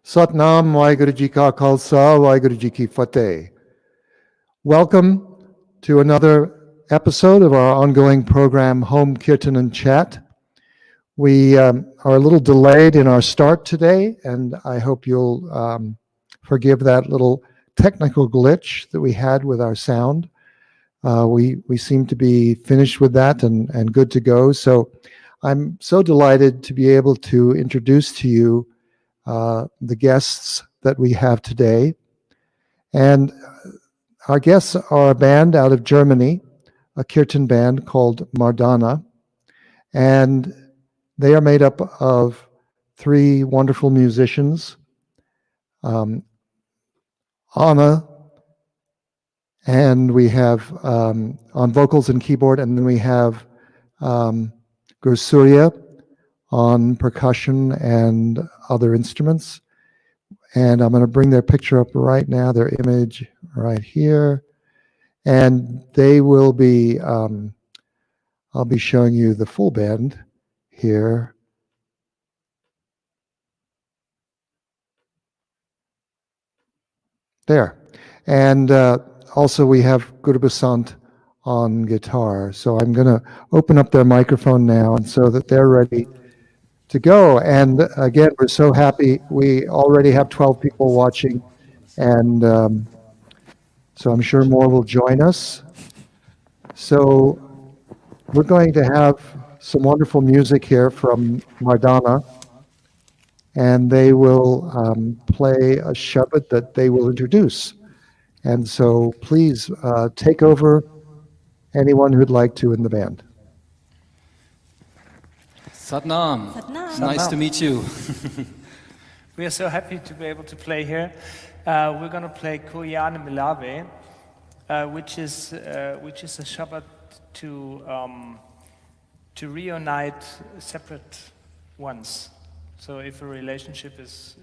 Satnam Waheguru Ji Ka Khalsa, Waheguru Ji Ki Fateh. Welcome to another episode of our ongoing program, Home Kirtan and Chat. We are a little delayed in our start today, and I hope you'll forgive that little technical glitch that we had with our sound. We seem to be finished with that and good to go. So I'm so delighted to be able to introduce to you the guests that we have today. And our guests are a band out of Germany, a kirtan band called Mardana. And they are made up of three wonderful musicians, Anna, and we have on vocals and keyboard, and then we have Guru Surya on percussion and other instruments. And I'm going to bring their picture up right now, their image right here. And they will be, I'll be showing you the full band here. There. And also we have Guru Basant on guitar. So I'm going to open up their microphone now and so that they're ready to go. And again, we're so happy. We already have 12 people watching, and so I'm sure more will join us. So we're going to have some wonderful music here from Mardana, and they will play a shabad that they will introduce. And so please take over, anyone who'd like to in the band. Satnam. Satnam. Nice to meet you. We are so happy to be able to play here. We're going to play Koyane Milave, which is a Shabbat to reunite separate ones. So if a relationship is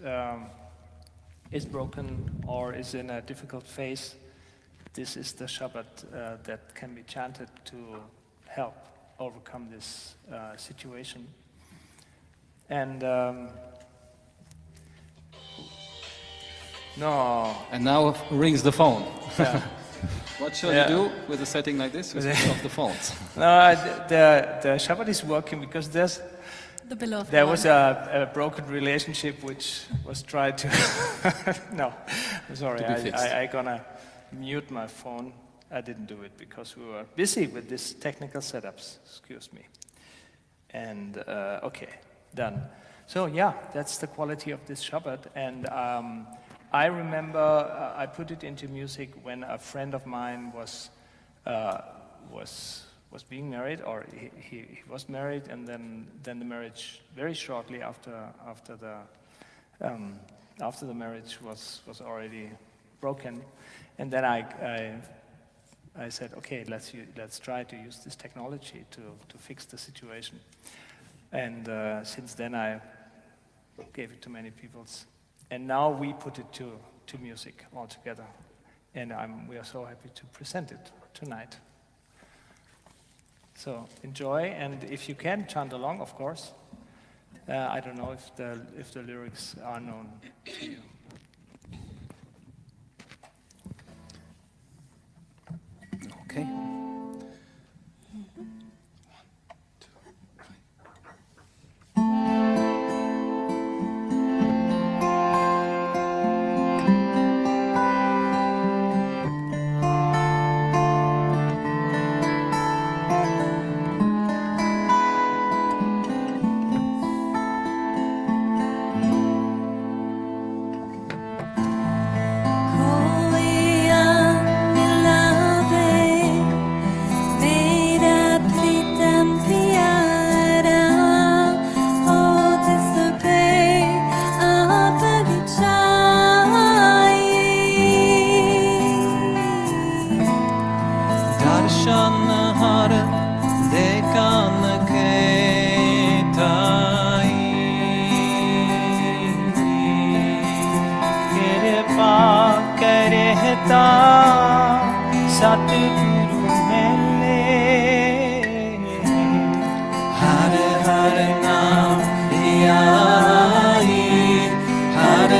broken or is in a difficult phase, this is the Shabbat that can be chanted to help overcome this situation. And no. And now rings the phone. Yeah. What shall you do with a setting like this? You switch off the phones. No, the Shabbat is working because there was a broken relationship which was tried to. No, I'm sorry. I gonna mute my phone. I didn't do it because we were busy with these technical setups. Excuse me. And okay, done. So yeah, that's the quality of this Shabbat. And I remember I put it into music when a friend of mine was being married, or he was married, and then the marriage very shortly after the marriage was already broken, and then I said, okay, let's try to use this technology to fix the situation. And since then I gave it to many people. And now we put it to music altogether. And we are so happy to present it tonight. So enjoy, and if you can, chant along, of course. I don't know if the lyrics are known to you. Okay. Satguru Mele Har Har Naam Dhiyai Har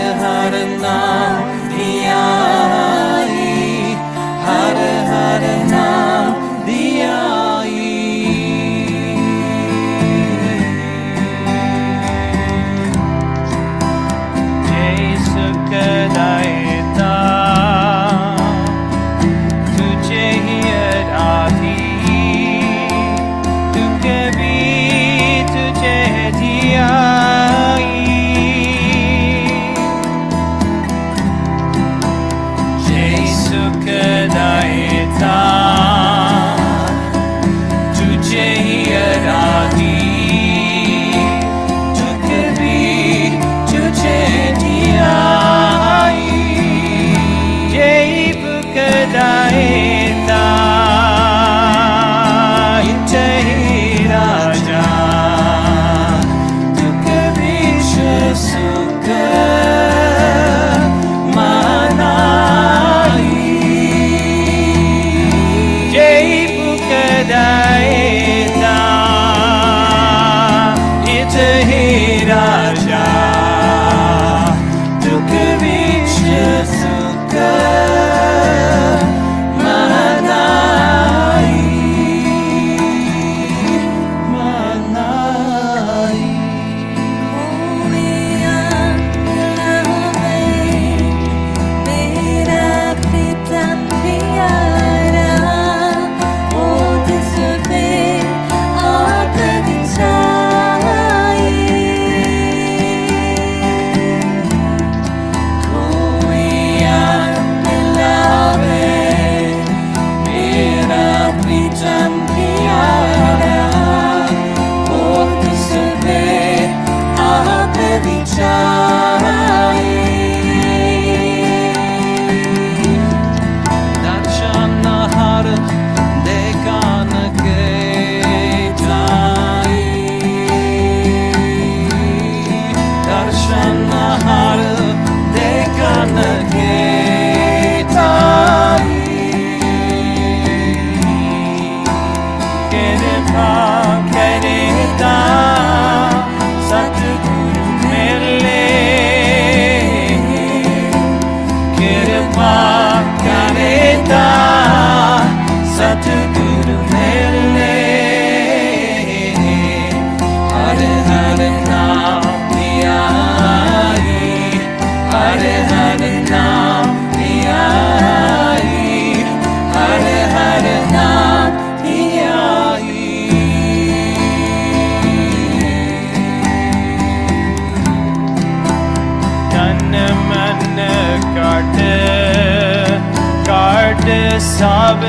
ਸਭ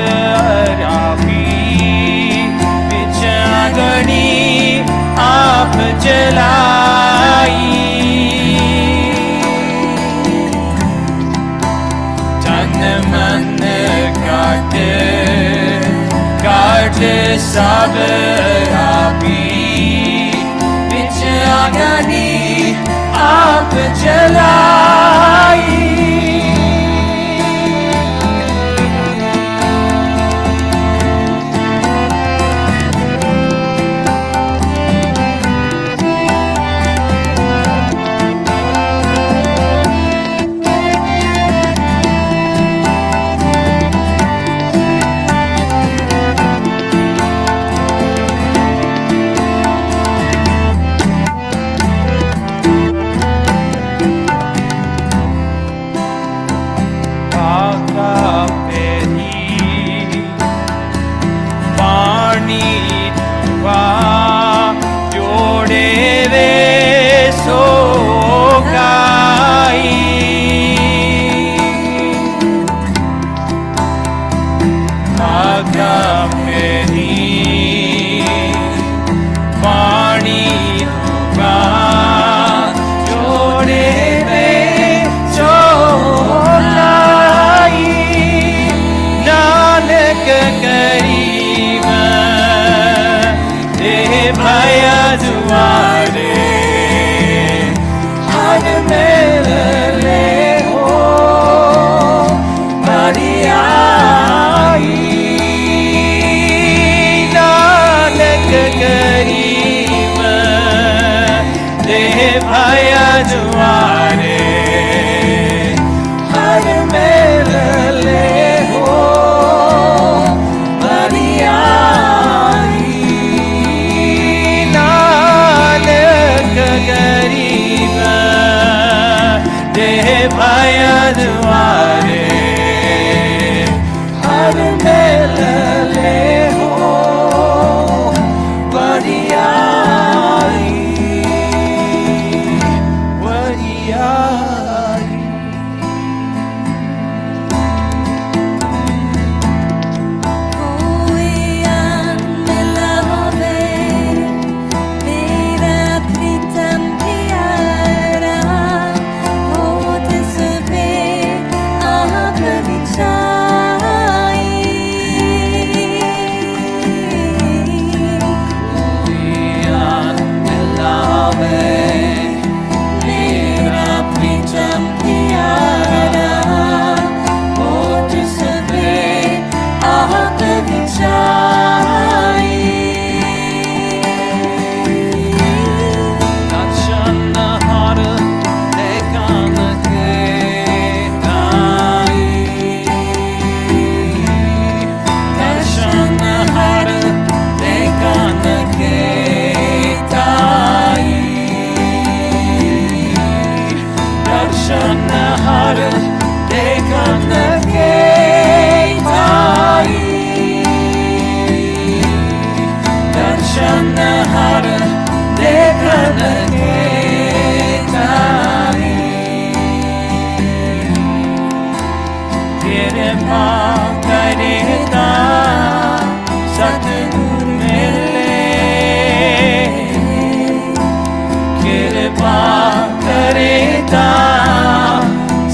ਰਾਹੀ ਵਿੱਚ ਅਗਨੀ ਆਪ ਜਲਾਈ ਤਨ ਮਨ ਕਾਟ ਕਾਟ ਸਭ ਰਾਹੀ ਵਿੱਚ ਅਗਨੀ ਆਪ ਜਲਾਈ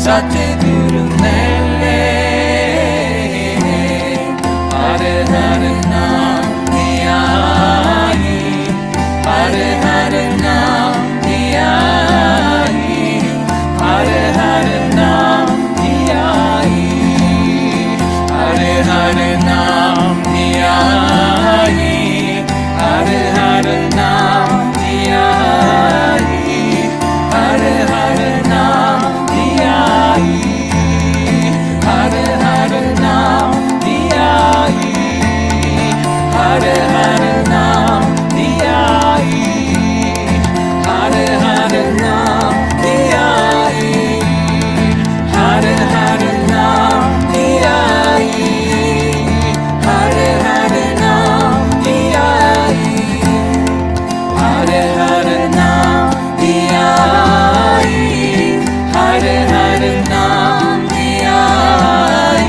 Satguru Mele. Hare Hare Nam Dhiyai, Hare Hare Nam Dhiyai, Hare Hare Nam Dhiyai, Hare Hare Nam Dhiyai, Hare Hare Nam Dhiyai, Hare Hare Nam Dhiyai, Hare Hare Nam Dhiyai, Hare Hare Nam Dhiyai, Hare Hare Nam Dhiyai, Hare Hare Nam Dhiyai, Hare Hare Nam Dhiyai, Hare Hare Nam Dhiyai, Hare Hare Nam Dhiyai,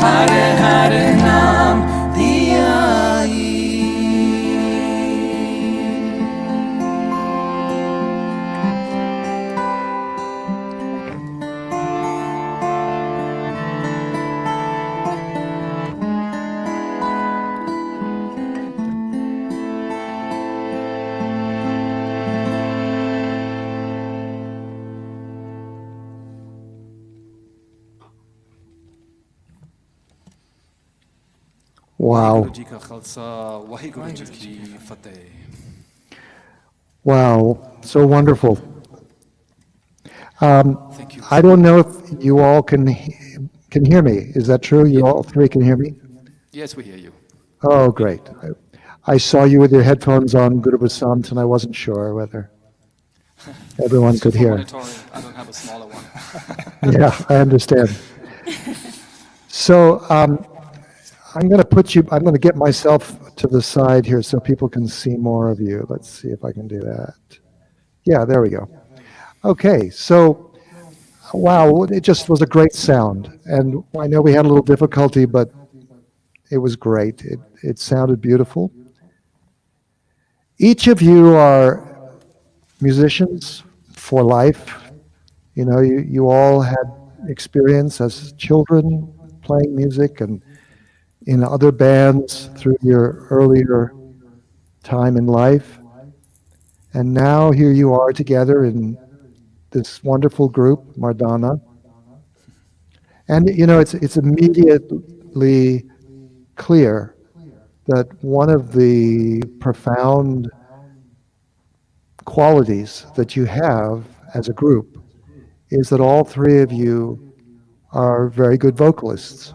Hare Hare Nam Dhiyai. Wow. Waheguru Ji ka Khalsa, Waheguru Ji ki Fateh. Wow. So wonderful. Thank you. I don't know if you all can hear me. Is that true? You all three can hear me? Yes, we hear you. Oh, great. I saw you with your headphones on, Guru Basant, and I wasn't sure whether everyone So could for hear. monitoring, I don't have a smaller one. Yeah, I understand. So I'm going to get myself to the side here so people can see more of you. Let's see if I can do that. Yeah, there we go. Okay, so wow, it just was a great sound. And I know we had a little difficulty, but it was great. It sounded beautiful. Each of you are musicians for life. You know, you all had experience as children playing music and in other bands through your earlier time in life. And now here you are together in this wonderful group, Mardana. And you know, it's immediately clear that one of the profound qualities that you have as a group is that all three of you are very good vocalists.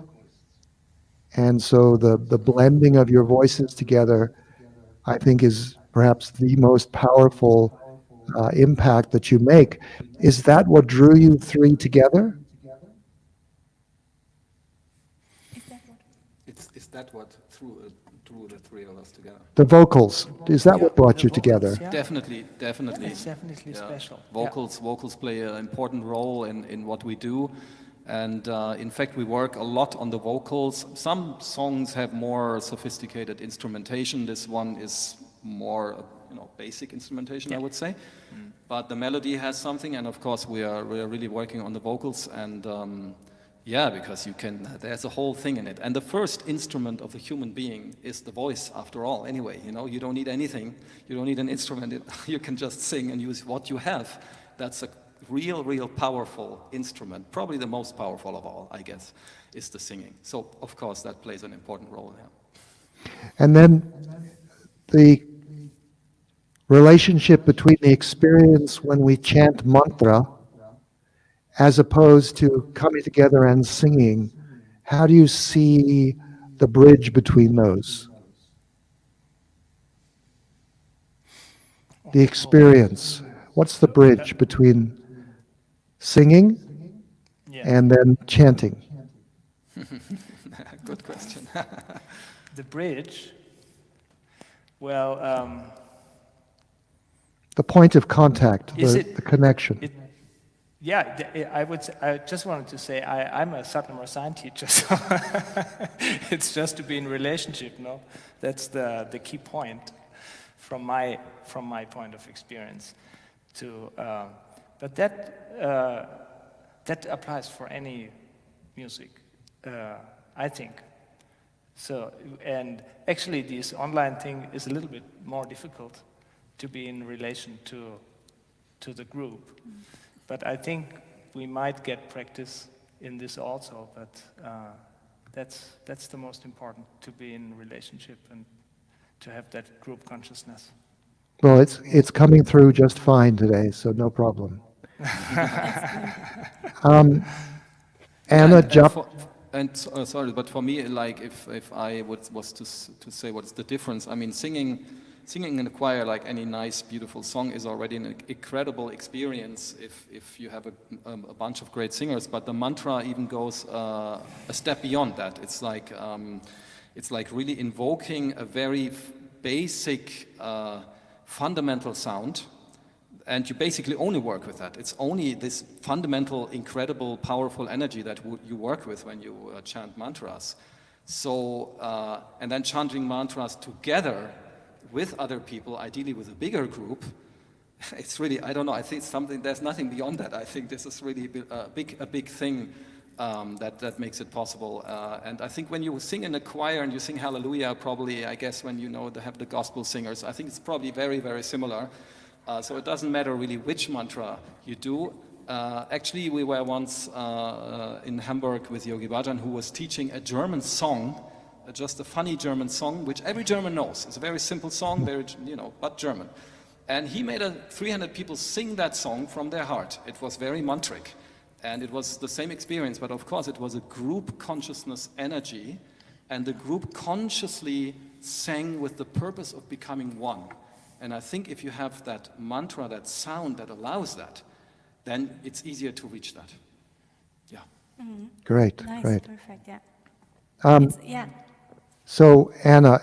And so the blending of your voices together, I think, is perhaps the most powerful impact that you make. Is that what drew you three together? Is that what drew the three of us together? The vocals, is that what brought The you vocals, together? yeah. Definitely. It's definitely special. Vocals play an important role in what we do. And in fact, we work a lot on the vocals. Some songs have more sophisticated instrumentation. This one is more, basic instrumentation, I would say. But the melody has something, and of course, we are really working on the vocals. And because there's a whole thing in it. And the first instrument of a human being is the voice, after all. Anyway, you don't need anything. You don't need an instrument. You can just sing and use what you have. That's a real powerful instrument. Probably the most powerful of all, I guess, is the singing. So, of course, that plays an important role there. And then the relationship between the experience when we chant mantra as opposed to coming together and singing, how do you see the bridge between those? The experience. What's the bridge between singing and then chanting? Good question. The bridge, well... the point of contact, the connection. I just wanted to say I'm a Satnam Rasayan teacher, so it's just to be in relationship, no? That's the key point from my point of experience. But that that applies for any music, I think. So, and actually this online thing is a little bit more difficult to be in relation to the group. But I think we might get practice in this also, but that's the most important, to be in relationship and to have that group consciousness. Well, it's coming through just fine today, so no problem. Anna, sorry, but for me, like if I was to say what's the difference, I mean, singing in a choir, like any nice, beautiful song, is already an incredible experience if you have a bunch of great singers. But the mantra even goes a step beyond that. It's like really invoking a very basic, fundamental sound. And you basically only work with that. It's only this fundamental, incredible, powerful energy that you work with when you chant mantras. So, and then chanting mantras together with other people, ideally with a bigger group, it's really, I don't know, I think it's something, there's nothing beyond that. I think this is really a big thing that makes it possible. And I think when you sing in a choir and you sing Hallelujah, probably, I guess when you know they have the gospel singers, I think it's probably very, very similar. So it doesn't matter really which mantra you do. Actually, we were once in Hamburg with Yogi Bhajan, who was teaching a German song, just a funny German song, which every German knows. It's a very simple song, very, but German. And he made 300 people sing that song from their heart. It was very mantric. And it was the same experience, but of course it was a group consciousness energy, and the group consciously sang with the purpose of becoming one. And I think if you have that mantra, that sound that allows that, then it's easier to reach that. Yeah. Mm-hmm. Great, nice, great. Perfect, yeah. Yeah. So Anna,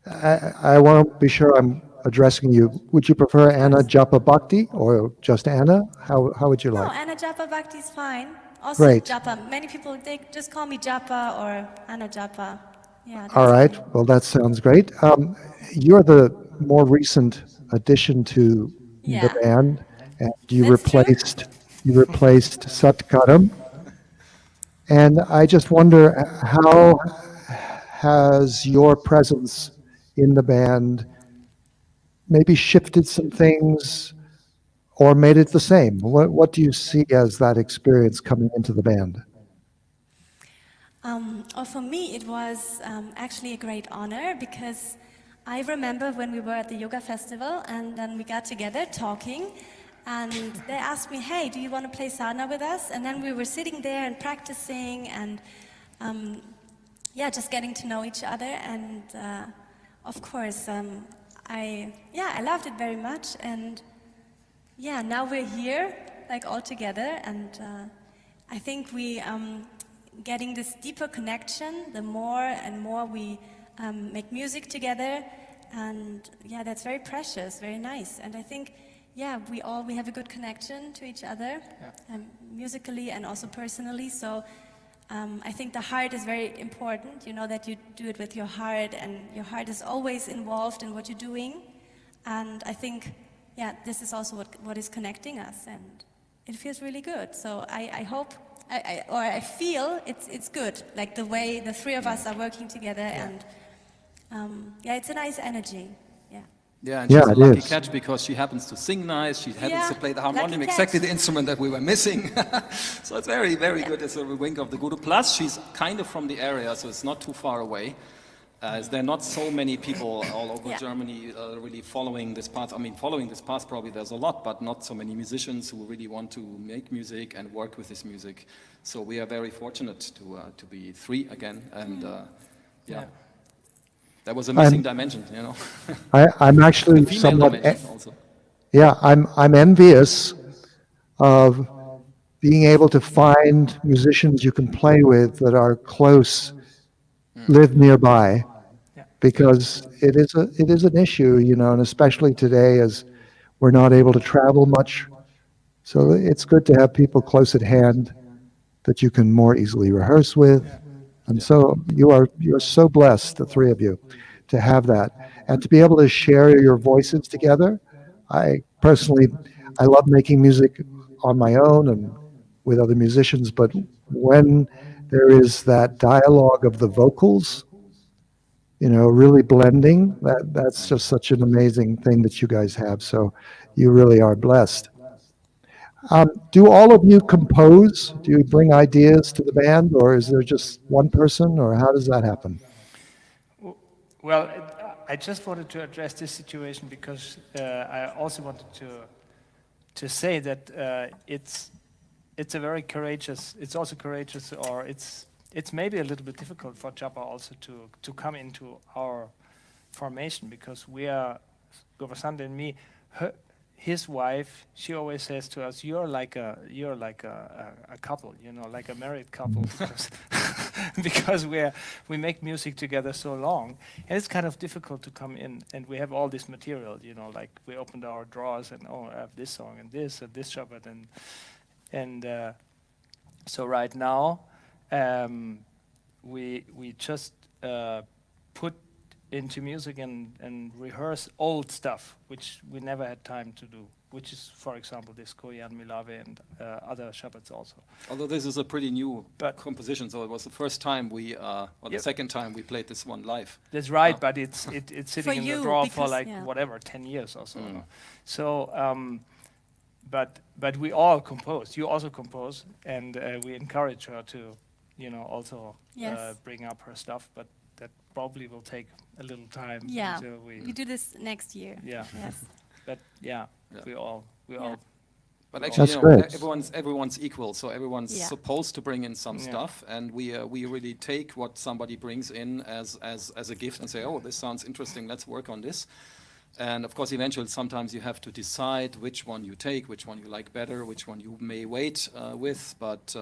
I want to be sure I'm addressing you. Would you prefer Anna Japa Bhakti or just Anna? How would you like? No, Anna Japa Bhakti is fine. Also Great. Japa. Many people, they just call me Japa or Anna Japa. Yeah. All right. Fine. Well, that sounds great. You're the more recent addition to the band, and you replaced Satkaram. And I just wonder, how has your presence in the band maybe shifted some things or made it the same? What do you see as that experience coming into the band? For me, it was actually a great honor, because I remember when we were at the yoga festival and then we got together talking, and they asked me, hey, do you want to play sadhana with us? And then we were sitting there and practicing and just getting to know each other. And of course, I loved it very much. And now we're here, like all together. And I think we getting this deeper connection, the more and more we make music together, and that's very precious, very nice. And I think we have a good connection to each other, musically and also personally. So I think the heart is very important, that you do it with your heart, and your heart is always involved in what you're doing. And I think this is also what is connecting us, and it feels really good. So I hope, I feel it's good, like the way the three of us are working together, and it's a nice energy. Yeah, and she's a lucky catch because she happens to sing nice. She happens to play the harmonium, exactly the instrument that we were missing. So it's very, very good. It's a wink of the Guru. Plus, she's kind of from the area, so it's not too far away. There are not so many people all over Germany really following this path. I mean, following this path, probably there's a lot, but not so many musicians who really want to make music and work with this music. So we are very fortunate to be three again, and that was a missing dimension, I'm actually somewhat. I'm envious of being able to find musicians you can play with that are close, live nearby, because it is an issue, and especially today, as we're not able to travel much. So it's good to have people close at hand that you can more easily rehearse with. And so you're so blessed, the three of you, to have that. And to be able to share your voices together. I love making music on my own and with other musicians, but when there is that dialogue of the vocals, really blending, that's just such an amazing thing that you guys have. So you really are blessed. Do all of you compose? Do you bring ideas to the band, or is there just one person, or how does that happen? Well, I just wanted to address this situation because I also wanted to say that it's a very courageous. It's also courageous, or it's maybe a little bit difficult for Jabba also to come into our formation, because we are, Govasanda and me, his wife, she always says to us, you're like a couple, like a married couple, because we make music together so long, and it's kind of difficult to come in, and we have all this material, like we opened our drawers and I have this song and this Shabbat, and so right now we just put into music and rehearse old stuff, which we never had time to do, which is, for example, this Koyan Milave and other Shabbats also. Although this is a pretty new composition, so it was the first time the second time we played this one live. That's right, but it's sitting in the drawer for whatever, 10 years or so. So, but we all compose. You also compose, and we encourage her to, also bring up her stuff, but that probably will take a little time. Yeah, we do this next year. Yeah. Yes. But we all. But actually, everyone's equal, so everyone's supposed to bring in some stuff, and we really take what somebody brings in as a gift and say, oh, this sounds interesting, let's work on this. And of course, eventually, sometimes you have to decide which one you take, which one you like better, which one you may wait with, but.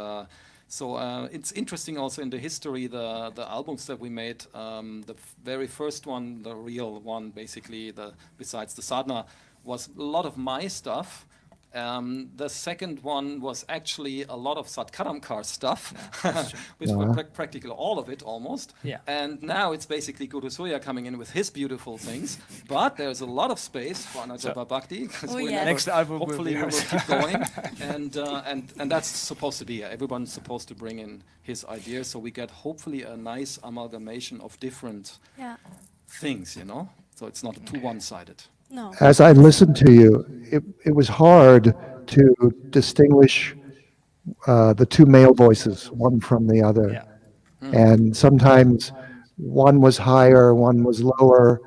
So it's interesting also in the history, the albums that we made, the very first one, the real one, basically, besides the Sadhana, was a lot of my stuff. The second one was actually a lot of Satkaramkar stuff, which were practically all of it almost. Yeah. And now it's basically Guru Surya coming in with his beautiful things. But there's a lot of space for Anajaba Bhakti, because next album hopefully we will keep going. And that's supposed to be, everyone's supposed to bring in his ideas, so we get hopefully a nice amalgamation of different things, So it's not too one-sided. No. As I listened to you, it was hard to distinguish the two male voices, one from the other. Yeah. And sometimes one was higher, one was lower.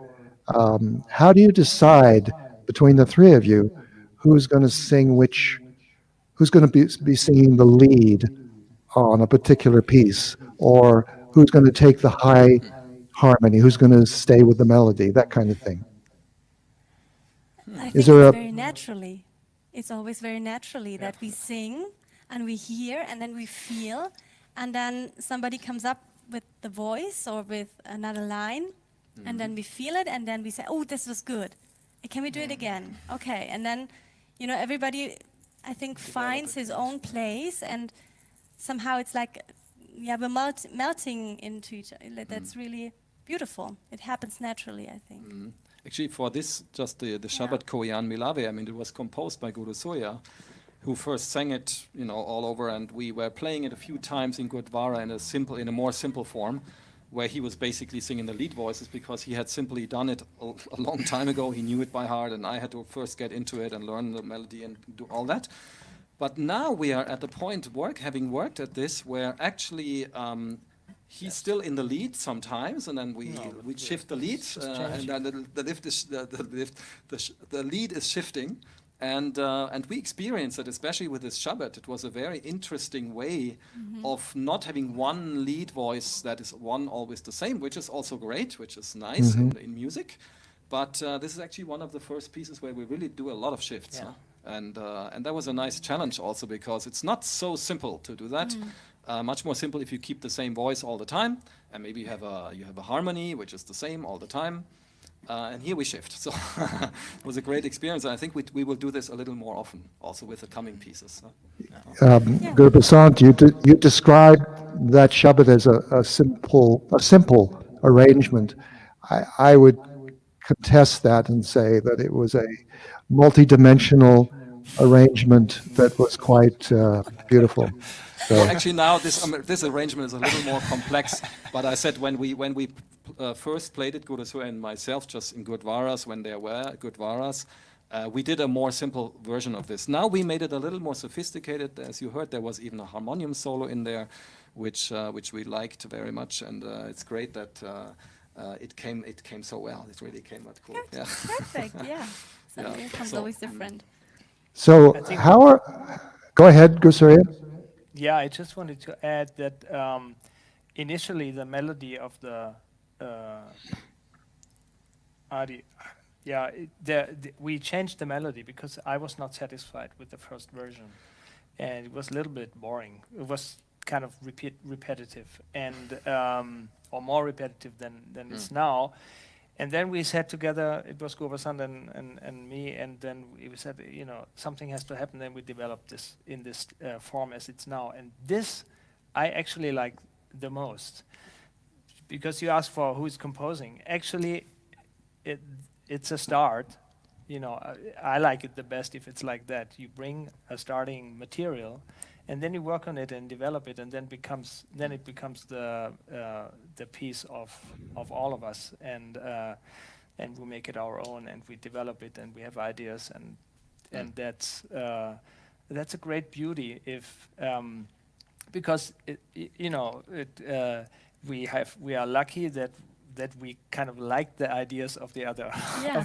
How do you decide between the three of you who's going to sing who's going to be singing the lead on a particular piece, or who's going to take the high harmony, who's going to stay with the melody, that kind of thing? I think it's very naturally. It's always very naturally that we sing and we hear and then we feel, and then somebody comes up with the voice or with another line, and then we feel it, and then we say, oh, this was good. Can we do it again? Okay. And then, everybody, I think, finds his own place, and somehow it's like, we're melting into each other. That's really beautiful. It happens naturally, I think. Actually, for this, just the Shabbat Koyan Milave, it was composed by Guru Surya, who first sang it, all over, and we were playing it a few times in Gurdwara in a more simple form, where he was basically singing the lead voices, because he had simply done it a long time ago. He knew it by heart, and I had to first get into it and learn the melody and do all that. But now we are at the point, having worked at this, where actually he's still in the lead sometimes, and then we shift the lead, and then the lead is shifting, and we experienced it, especially with this Shabbat. It was a very interesting way of not having one lead voice that is always the same, which is also great, which is nice in music. But this is actually one of the first pieces where we really do a lot of shifts. Yeah. And that was a nice challenge also, because it's not so simple to do that. Much more simple if you keep the same voice all the time, and maybe you have a harmony which is the same all the time, and here we shift. So it was a great experience, and I think we will do this a little more often, also with the coming pieces. Guru Basant, you described that Shabbat as a simple arrangement. I would contest that and say that it was a multi-dimensional arrangement that was quite beautiful. So Well, actually, now this arrangement is a little more complex. But I said when we first played it, Gurusua and myself, just in Gurdwaras, when there were Gurdwaras, we did a more simple version of this. Now we made it a little more sophisticated. As you heard, there was even a harmonium solo in there, which we liked very much, and it's great that it came so well. It really came out cool. Yeah. Perfect, yeah. Something comes always different. So how are? Go ahead, Gusaria. Yeah, I just wanted to add that initially the melody of the Adi, we changed the melody because I was not satisfied with the first version, and it was a little bit boring. It was kind of repetitive, and or more repetitive than it's now. And then we sat together, it was Govasand and me, and then we said, something has to happen. Then we developed this in this form as it's now. And this I actually like the most, because you asked for who's composing. Actually, it's a start. I like it the best if it's like that. You bring a starting material, and then you work on it and develop it, and then it becomes the piece of all of us, and we make it our own, and we develop it, and we have ideas, and that's a great beauty if because we are lucky that we kind of like the ideas of the others. Yeah.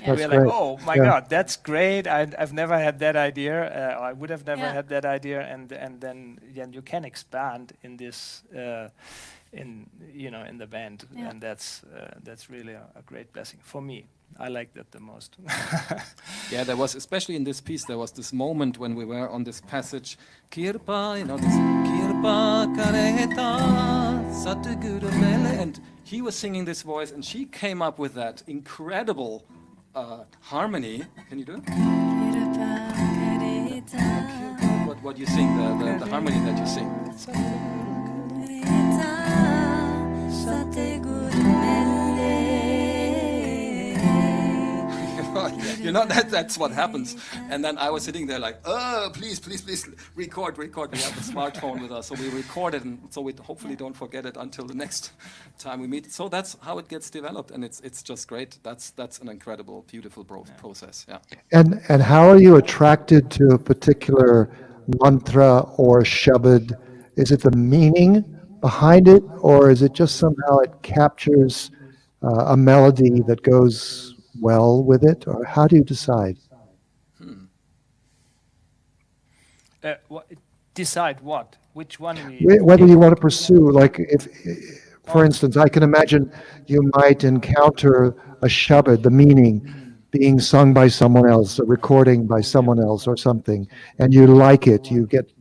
We're like, oh my God, that's great. I've never had that idea. I would have never had that idea, and then you can expand in this in the band, and that's really a great blessing for me. I like that the most. Yeah, there was, especially in this piece, there was this moment when we were on this passage, Kirpa, this Kirpa Kareta Satguru Mele, and he was singing this voice, and she came up with that incredible harmony. Can you do it? What you sing, the harmony that you sing. That's what happens. And then I was sitting there like, please record. We have a smartphone with us, so we recorded, and so we hopefully don't forget it until the next time we meet. So that's how it gets developed, and it's just great. That's an incredible, beautiful process. Yeah. And how are you attracted to a particular mantra or shabad? Is it the meaning behind it, or is it just somehow it captures a melody that goes well with it, or how do you decide? Decide what? Which one? Whether you want to pursue, like if, for instance, I can imagine you might encounter a shabad, the meaning, being sung by someone else, a recording by someone else or something, and you like it, you get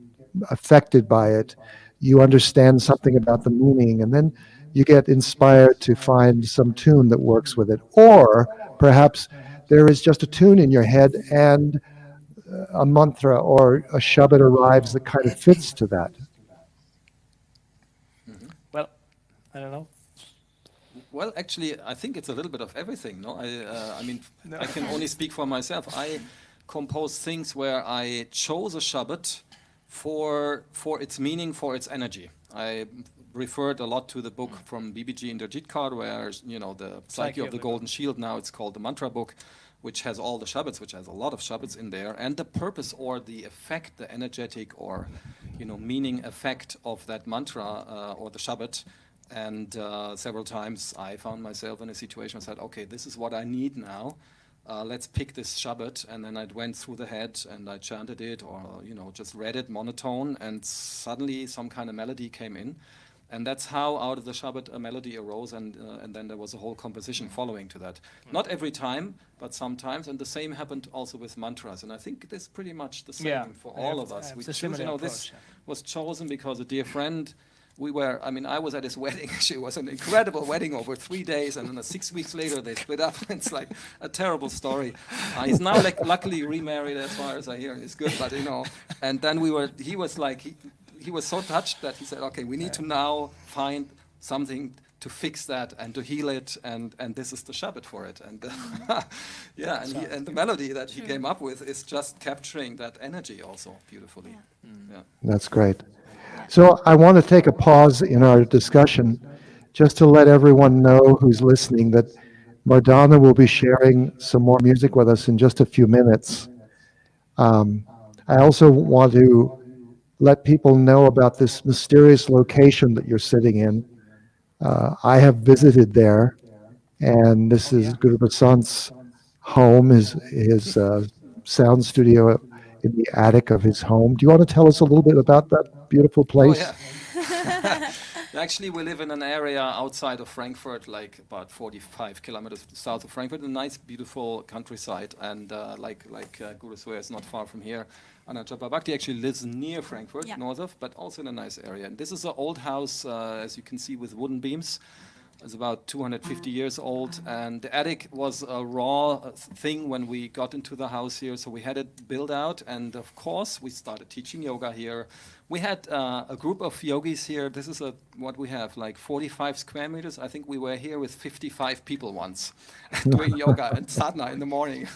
affected by it, you understand something about the meaning, and then you get inspired to find some tune that works with it. Or perhaps there is just a tune in your head and a mantra or a shabad arrives that kind of fits to that. Well, I don't know. Well, actually, I think it's a little bit of everything. No, I can only speak for myself. I compose things where I chose a shabad for its meaning, for its energy. I referred a lot to the book from BBG Inderjit Kaur, where the Psyche of the Golden Shield. Now it's called the Mantra book, which has all the shabads, which has a lot of shabads in there, and the purpose or the effect, the energetic or meaning effect of that mantra or the shabad. And several times I found myself in a situation where I said, okay, this is what I need now. Let's pick this shabad, and then I went through the head and I chanted it, or just read it monotone, and suddenly some kind of melody came in, and that's how out of the shabad a melody arose, and then there was a whole composition following to that. Not every time, but sometimes, and the same happened also with mantras, and I think this is pretty much the same for all of us. We choose, this was chosen because a dear friend. I was at his wedding. It was an incredible wedding over 3 days, and then 6 weeks later they split up. It's like a terrible story. He's now luckily remarried, as far as I hear. It's good, but And then he was so touched that he said, "Okay, we need to now find something to fix that and to heal it, and this is the Shabbat for it. And yeah, and the melody that he came up with is just capturing that energy also beautifully. Yeah. That's great. So I want to take a pause in our discussion just to let everyone know who's listening that Mardana will be sharing some more music with us in just a few minutes. I also want to let people know about this mysterious location that you're sitting in. I have visited there, and this is Guru Basant's home, his sound studio in the attic of his home. Do you want to tell us a little bit about that beautiful place? Oh, yeah. Actually, we live in an area outside of Frankfurt, like about 45 kilometers south of Frankfurt, a nice, beautiful countryside. And like Guru Soya is not far from here. Anajapa Bhakti actually lives near Frankfurt, north of, but also in a nice area. And this is an old house, as you can see, with wooden beams. It's about 250 years old, and the attic was a raw thing when we got into the house here, so we had it built out, and of course we started teaching yoga here. We had a group of yogis here. This is what we have, like 45 square meters. I think we were here with 55 people once doing yoga and sadhana in the morning.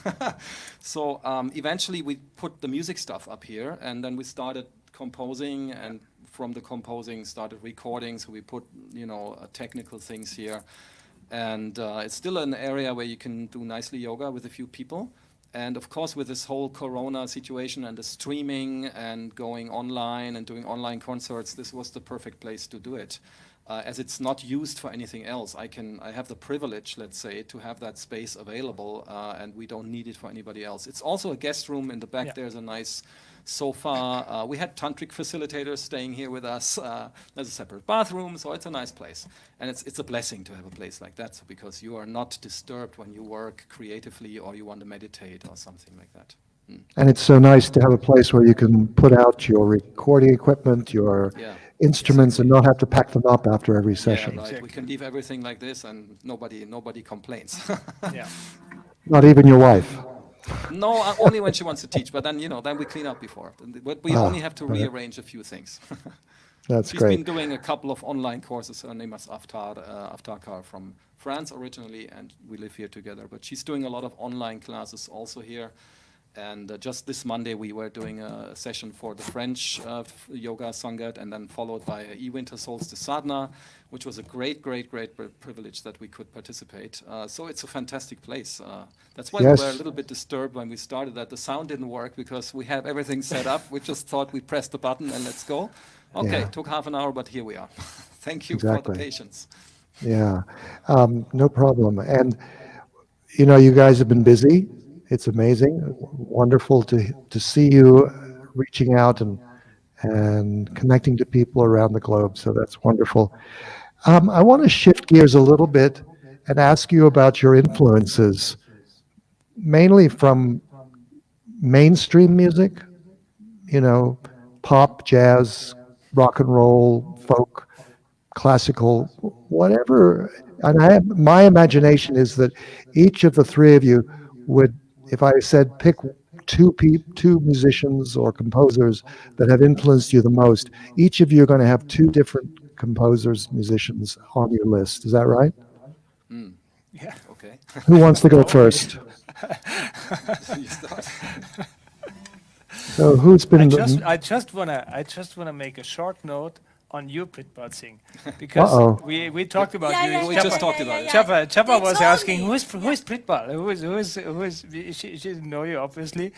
So eventually we put the music stuff up here, and then we started composing, and from the composing started recording, so we put technical things here, and it's still an area where you can do nicely yoga with a few people. And of course, with this whole corona situation and the streaming and going online and doing online concerts, this was the perfect place to do it. As it's not used for anything else, I have the privilege, let's say, to have that space available, and we don't need it for anybody else. It's also a guest room in the back. There's a nice sofa. We had tantric facilitators staying here with us. There's a separate bathroom, so it's a nice place. And it's a blessing to have a place like that, because you are not disturbed when you work creatively or you want to meditate or something like that. And it's so nice to have a place where you can put out your recording equipment, your instruments, and not have to pack them up after every session. Yeah, right. Exactly. We can leave everything like this, and nobody complains. Not even your wife. No, only when she wants to teach. But then we clean up before. But we only have to rearrange a few things. That's She's great. been doing a couple of online courses. Her name is Aftakar from France originally, and we live here together. But she's doing a lot of online classes also here. And just this Monday, we were doing a session for the French yoga Sangat, and then followed by a E-Winter Solstice Sadhana, which was a great privilege that we could participate. So it's a fantastic place. That's why we were a little bit disturbed when we started that. The sound didn't work because we have everything set up. We just thought we pressed the button and let's go. Okay, took half an hour, but here we are. Thank you for the patience. Yeah, no problem. And, you guys have been busy. It's amazing, wonderful to see you reaching out and connecting to people around the globe. So that's wonderful. I want to shift gears a little bit and ask you about your influences, mainly from mainstream music, pop, jazz, rock and roll, folk, classical, whatever. And my imagination is that each of the three of you would, if I said pick two musicians or composers that have influenced you the most, each of you are going to have two different composers, musicians on your list. Is that right? Yeah. Okay. Who wants to go first? You start. So who's been? I just wanna make a short note on you, Pritpal Singh, because we talked about you. We just talked about it. Chapa was asking who is Pritpal? Who is? She didn't know you, obviously.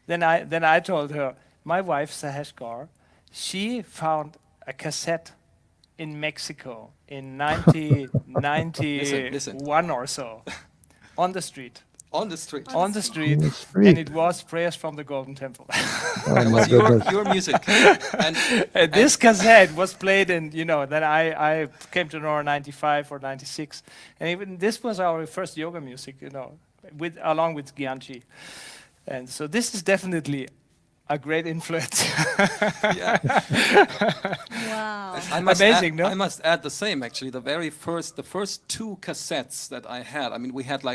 Then I told her my wife Sahesh Gaur, she found a cassette in Mexico in 1991 or so, on the street. On the street. On the street, and it was Prayers from the Golden Temple. It was your music. And this cassette was played in, then I came to know 95 or 96. And even this was our first yoga music, along with Gyanji. And so this is definitely a great influence. Wow. Amazing, no? I must add the same, actually. The first two cassettes that I had, we had 4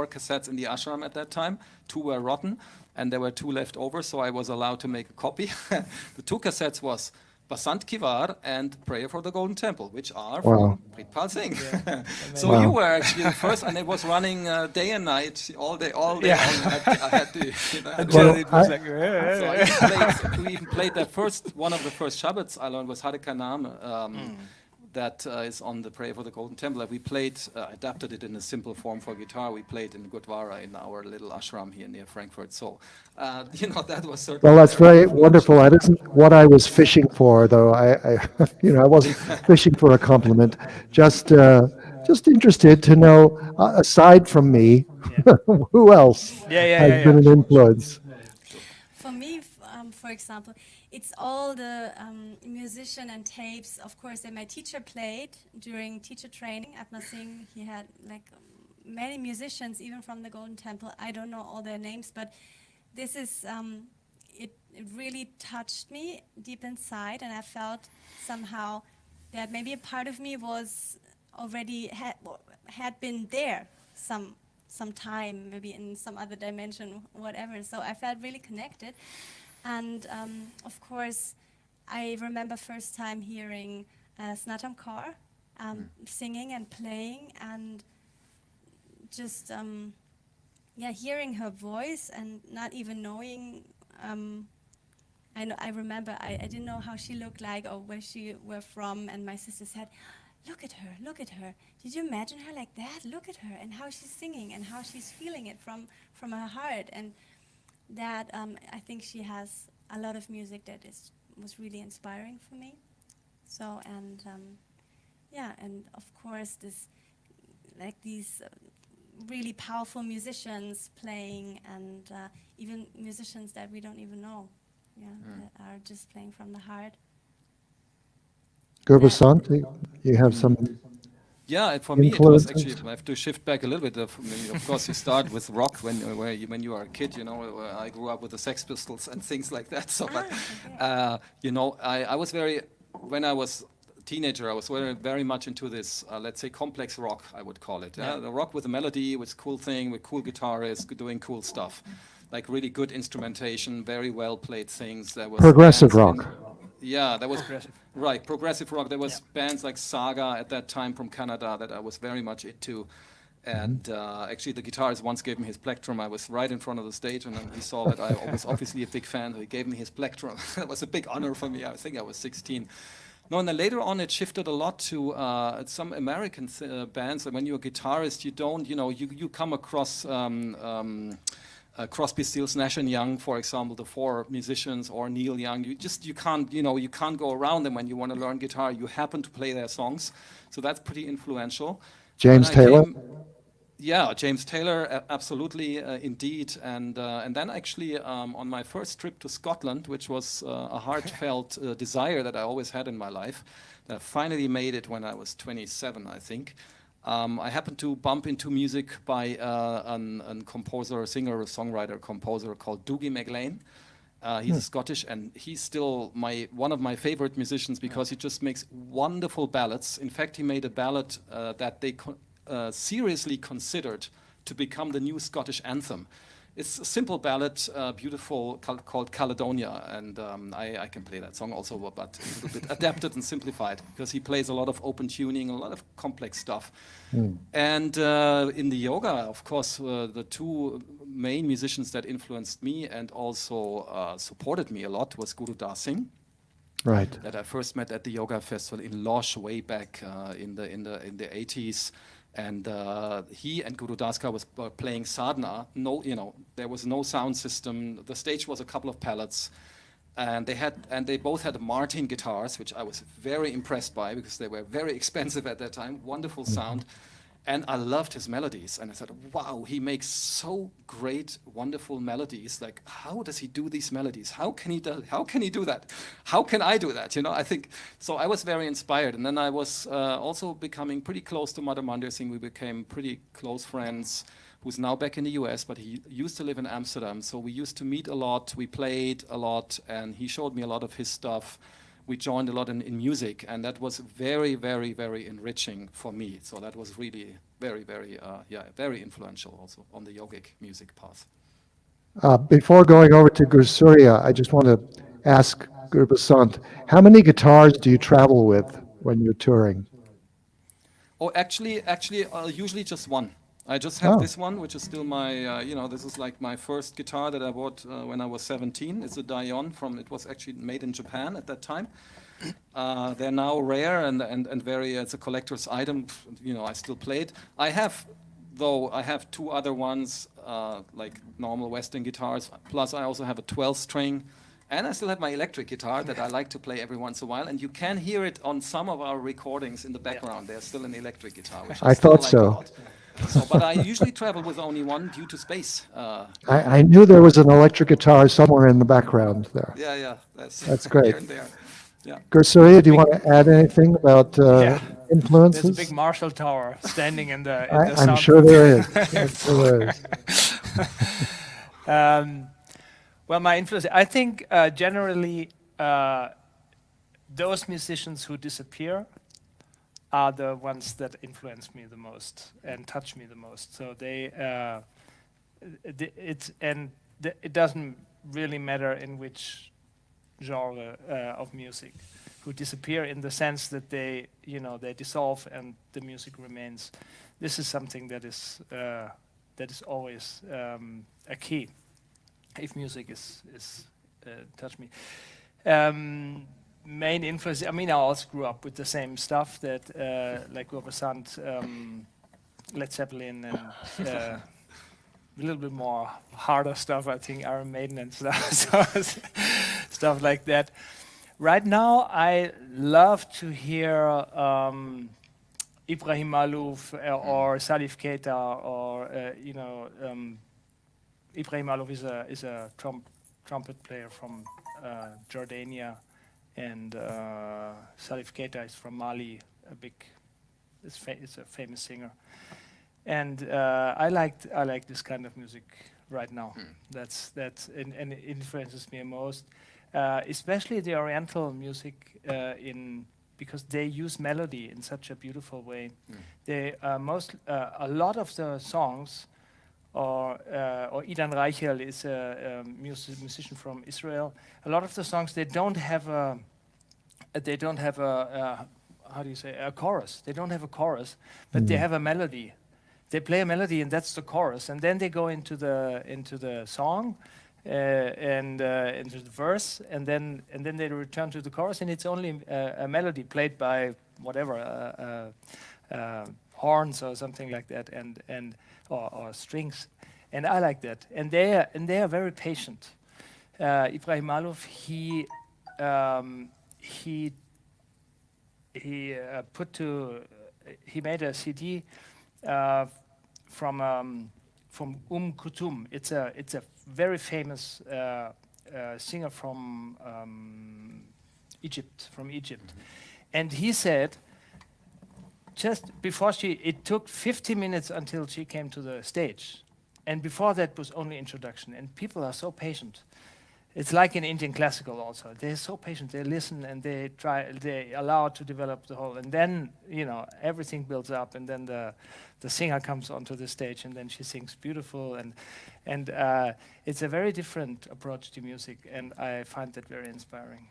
cassettes in the ashram at that time. 2 were rotten, and there were 2 left over, so I was allowed to make a copy. The 2 cassettes was Basant Kivar and Prayer for the Golden Temple, which are Wow. from Pritpal Singh. So Wow. you were actually the first, and it was running day and night, all day, all Yeah. night. I had to, Until Well, it was I- like, so we even played that first, one of the first Shabbats I learned was Hare Kanam, that is on the Prayer for the Golden Temple. We played, adapted it in a simple form for guitar. We played in Gurdwara in our little ashram here near Frankfurt. So, that was certainly. Well, that's very wonderful. That isn't what I was fishing for, though. I wasn't fishing for a compliment. Just interested to know, aside from me, who else has been an Sure. influence? For me, for example, it's all the musician and tapes, of course, that my teacher played during teacher training at Singh. He had like many musicians, even from the Golden Temple. I don't know all their names, but this is, it really touched me deep inside, and I felt somehow that maybe a part of me was already had been there some time, maybe in some other dimension, whatever. So I felt really connected. And of course, I remember first time hearing Snatam Kaur singing and playing, and just hearing her voice and not even knowing. I remember I didn't know how she looked like or where she were from, and my sister said, look at her, look at her. Did you imagine her like that? Look at her and how she's singing and how she's feeling it from her heart. And that I think she has a lot of music that was really inspiring for me. So, and and of course these really powerful musicians playing, and even musicians that we don't even know, that are just playing from the heart. Gurbasant, you have some Yeah, and for me it was actually, influences? I have to shift back a little bit. Of course, you start with rock when you are a kid. I grew up with the Sex Pistols and things like that. So, but I was when I was a teenager, I was very much into this, let's say, complex rock, I would call it. The rock with a melody, with cool thing, with cool guitarists, doing cool stuff, like really good instrumentation, very well played things. There was Progressive bands rock. that was right. Progressive rock. There was bands like Saga at that time from Canada that I was very much into, and actually the guitarist once gave me his plectrum. I was right in front of the stage, and then he saw that I was obviously a big fan. So he gave me his plectrum. That was a big honor for me. I think I was 16. No, and then later on it shifted a lot to some American bands. And when you're a guitarist, you don't, you come across. Crosby, Stills, Nash and Young, for example, the four musicians, or Neil Young. You can't go around them when you want to learn guitar. You happen to play their songs, so that's pretty influential. James Taylor? James Taylor, absolutely, indeed. And then actually on my first trip to Scotland, which was a heartfelt desire that I always had in my life, that I finally made it when I was 27, I think. I happened to bump into music by a composer, singer, songwriter, composer called Dougie MacLean. He's Scottish, and he's still one of my favorite musicians because he just makes wonderful ballads. In fact, he made a ballad that they seriously considered to become the new Scottish anthem. It's a simple ballad, beautiful, called Caledonia, and I can play that song also, but a little bit adapted and simplified, because he plays a lot of open tuning, a lot of complex stuff. And in the yoga, of course, the two main musicians that influenced me and also supported me a lot was Guru Das Singh, Right. that I first met at the yoga festival in Losh way back in the 80s. And he and Guru Daska were playing sadhana. There was no sound system. The stage was a couple of pallets, and they both had Martin guitars, which I was very impressed by because they were very expensive at that time. Wonderful sound, and I loved his melodies. And I said, "Wow, he makes so great, wonderful melodies. Like, how does he do these melodies? How can he do that? How can I do that?" I think so. I was very inspired, and then I was also becoming pretty close to Mardana Singh. We became pretty close friends. Who's now back in the U.S., but he used to live in Amsterdam. So we used to meet a lot. We played a lot, and he showed me a lot of his stuff. We joined a lot in music, and that was very, very, very enriching for me. So that was really very, very, very influential also on the yogic music path. Before going over to Guru Surya, I just want to ask Gurbasant, how many guitars do you travel with when you're touring? Oh, actually, usually just one. I just have Oh. this one, which is still my, this is like my first guitar that I bought when I was 17. It's a Dion it was actually made in Japan at that time. They're now rare and very, it's a collector's item. I still play it. I have two other ones, like normal Western guitars. Plus, I also have a 12-string. And I still have my electric guitar that I like to play every once in a while. And you can hear it on some of our recordings in the background. There's still an electric guitar, which I still thought like so. a lot. But I usually travel with only one due to space. I knew there was an electric guitar somewhere in the background there. Yeah. That's great. Here and there. Yeah. Gursuri, do you want to add anything about influences? There's a big Marshall Tower standing in the I'm sound sure booth. there is. I'm sure there is. Well, my influence, I think generally those musicians who disappear are the ones that influence me the most and touch me the most. So it doesn't really matter in which genre of music, who disappear in the sense that they dissolve and the music remains. This is something that is always a key. If music is touch me. Main influence, I also grew up with the same stuff that like Gurbasant, Led Zeppelin, and a little bit more harder stuff, I think Iron Maiden and stuff, stuff like that. Right now, I love to hear Ibrahim Malouf or Salif Keita or Ibrahim Malouf is a trumpet player from Jordania, and Salif Keita is from Mali. It's a famous singer, and I like this kind of music right now. And it influences me most, especially the Oriental music because they use melody in such a beautiful way. They a lot of the songs. Or Idan Reichel is a musician from Israel. A lot of the songs they don't have a how do you say, a chorus. They don't have a chorus, but they have a melody. They play a melody and that's the chorus, and then they go into the song and into the verse, and then they return to the chorus, and it's only a melody played by whatever horns or something like that, and or strings, and I like that. And they are very patient. Ibrahim Malouf, he made a CD from Kulthum. It's a very famous singer from Egypt. And he said, just before it took 50 minutes until she came to the stage. And before that was only introduction. And people are so patient. It's like in Indian classical also. They're so patient. They listen and they allow to develop the whole. And then, everything builds up. And then the singer comes onto the stage and then she sings beautiful. And it's a very different approach to music. And I find that very inspiring.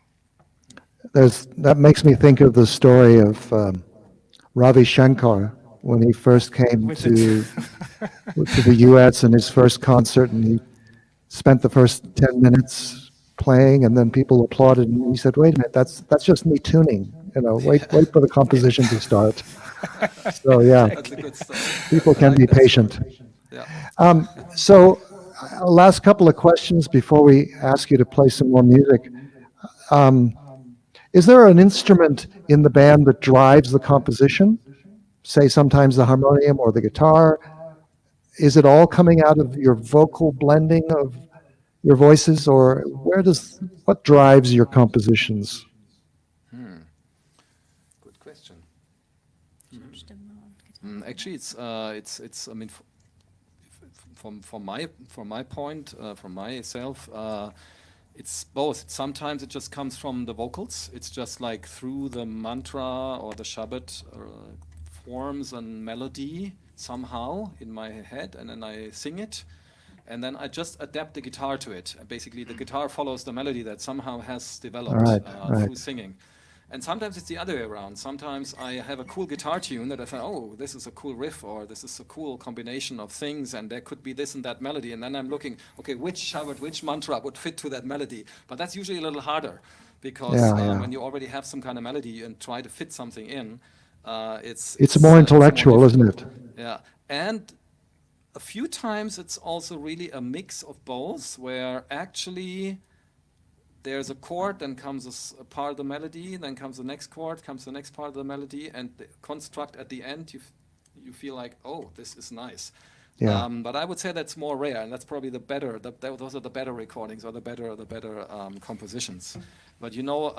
That makes me think of the story of Ravi Shankar when he first came to the U.S. in his first concert, and he spent the first 10 minutes playing, and then people applauded, and he said, "Wait a minute, that's just me tuning. Wait for the composition to start." So yeah, That's a good story. people can be patient. Yeah. So, last couple of questions before we ask you to play some more music. Is there an instrument in the band that drives the composition? Say sometimes the harmonium or the guitar. Is it all coming out of your vocal blending of your voices, or what drives your compositions? Good question. Actually, it's. I mean, from my point, from myself. It's both. Sometimes it just comes from the vocals. It's just like through the mantra or the Shabbat forms a melody somehow in my head, and then I sing it. and then I just adapt the guitar to it. Basically, the guitar follows the melody that somehow has All developed right, right. through singing. And sometimes it's the other way around. Sometimes I have a cool guitar tune that I think, oh, this is a cool riff, or this is a cool combination of things, and there could be this and that melody. And then I'm looking, okay, which mantra would fit to that melody? But that's usually a little harder, because Yeah. when you already have some kind of melody and try to fit something in, It's more intellectual, isn't it? Yeah. And a few times it's also really a mix of both, where actually there's a chord, then comes a part of the melody, then comes the next chord, comes the next part of the melody, and the construct at the end, you feel like, oh, this is nice. Yeah. But I would say that's more rare, and that's probably the better. Those are the better recordings, or the better compositions. But you know,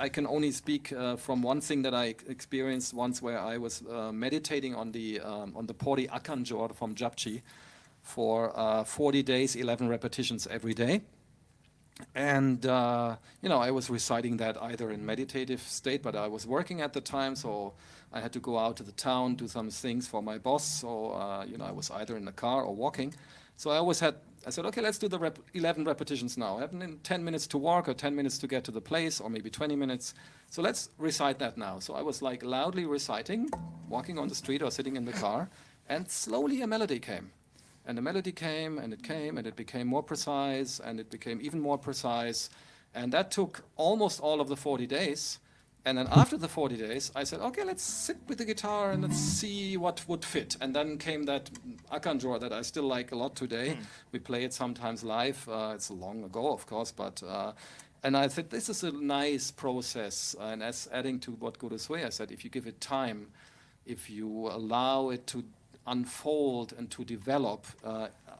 I can only speak from one thing that I experienced once, where I was meditating on the Pori Akanjor from Japji for 40 days, 11 repetitions every day. And you know, I was reciting that either in meditative state, but I was working at the time, so I had to go out to the town, do some things for my boss. So you know, I was either in the car or walking. So I said, okay, let's do the 11 repetitions now. I have 10 minutes to walk, or 10 minutes to get to the place, or maybe 20 minutes. So let's recite that now. So I was like loudly reciting, walking on the street or sitting in the car, and slowly a melody came. And the melody came, and it became more precise, and it became even more precise. And that took almost all of the 40 days. And then after the 40 days, I said, okay, let's sit with the guitar and let's see what would fit. And then came that Akanjor that I still like a lot today. We play it sometimes live. It's long ago, of course, but and I said, this is a nice process. And as adding to what Guru Swaya said, if you give it time, if you allow it to unfold and to develop,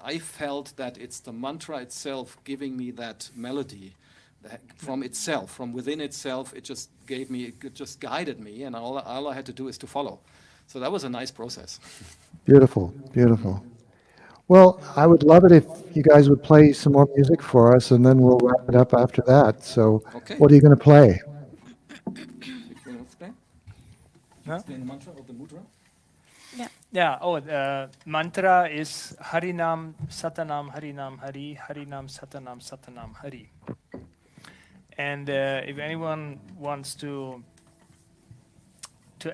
I felt that it's the mantra itself giving me that melody from itself, from within itself. It just guided me, and all I had to do is to follow. So that was a nice process. Beautiful, beautiful. Well, I would love it if you guys would play some more music for us, and then we'll wrap it up after that. So, Okay. what are you going to play? Explain Huh? the mantra of the mudra. Yeah. Oh, the mantra is Harinam Satanam Harinam Hari, Harinam Satanam Satanam Hari. And if anyone wants to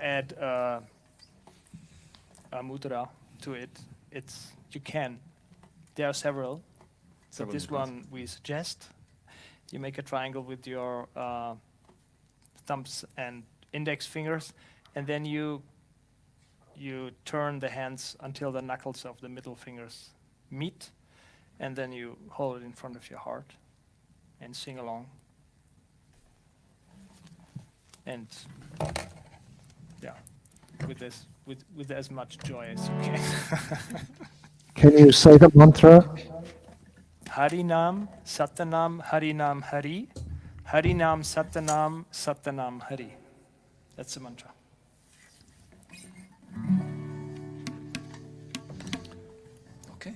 add a mudra to it, you can. There are several. But this one we suggest. You make a triangle with your thumbs and index fingers, and then you turn the hands until the knuckles of the middle fingers meet, and then you hold it in front of your heart and sing along. And yeah, with as much joy as you can. Can you say the mantra? Harinam Satanam Harinam Hari, Harinam Satanam Satanam Hari. That's the mantra. Okay.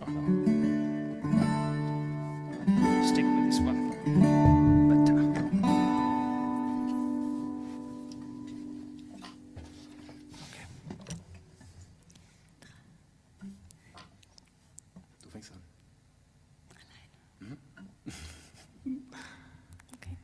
Oh, no. Stick with this one. But, okay. Du fängst an. Okay.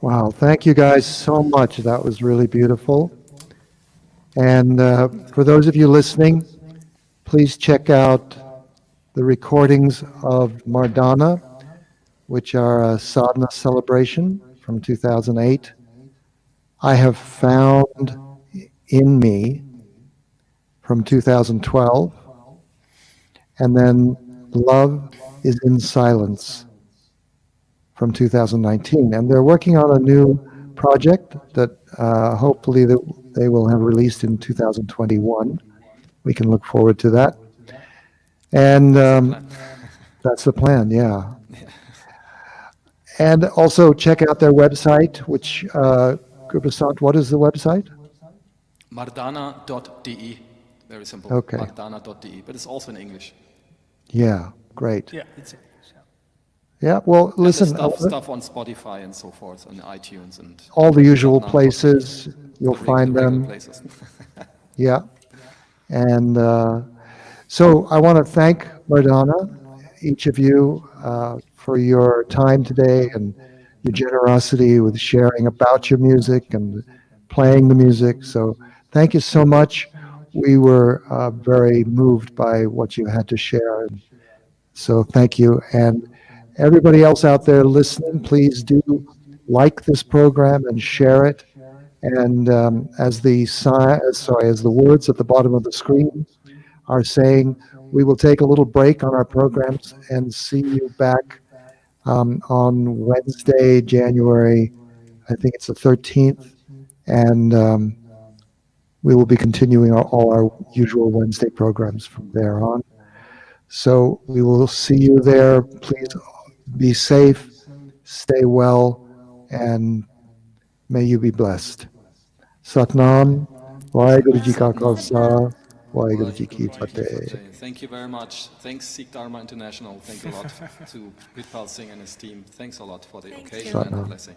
Wow, thank you guys so much. That was really beautiful. And for those of you listening, please check out the recordings of Mardana, which are a sadhana celebration from 2008. I Have Found in Me from 2012. And then Love is in Silence from 2019. And they're working on a new project that hopefully they will have released in 2021. We can look forward to that. And that's the plan, yeah. And also check out their website, which, Gurprasad, what is the website? Mardana.de. Very simple. Okay. Mardana.de. But it's also in English. Yeah, great. Yeah, it's English. Yeah, well, And listen, stuff on Spotify and so forth, and iTunes and all the usual whatnot. places, you'll find The regular them. places. Yeah. And so I want to thank Mardana, each of you, for your time today and your generosity with sharing about your music and playing the music. So thank you so much. We were very moved by what you had to share. So thank you. And everybody else out there listening, please do like this program and share it. And as the words at the bottom of the screen are saying, we will take a little break on our programs and see you back on Wednesday, January, I think it's the 13th. And we will be continuing all our usual Wednesday programs from there on. So we will see you there. Please be safe, stay well, and may you be blessed. Satnam, Vaheguru Ji Ka Khalsa, Vaheguru Ji Ki Fateh. Thank you very much. Thanks, Sikh Dharma International. Thank you a lot to Pritpal Singh and his team. Thanks a lot for the occasion and the blessing.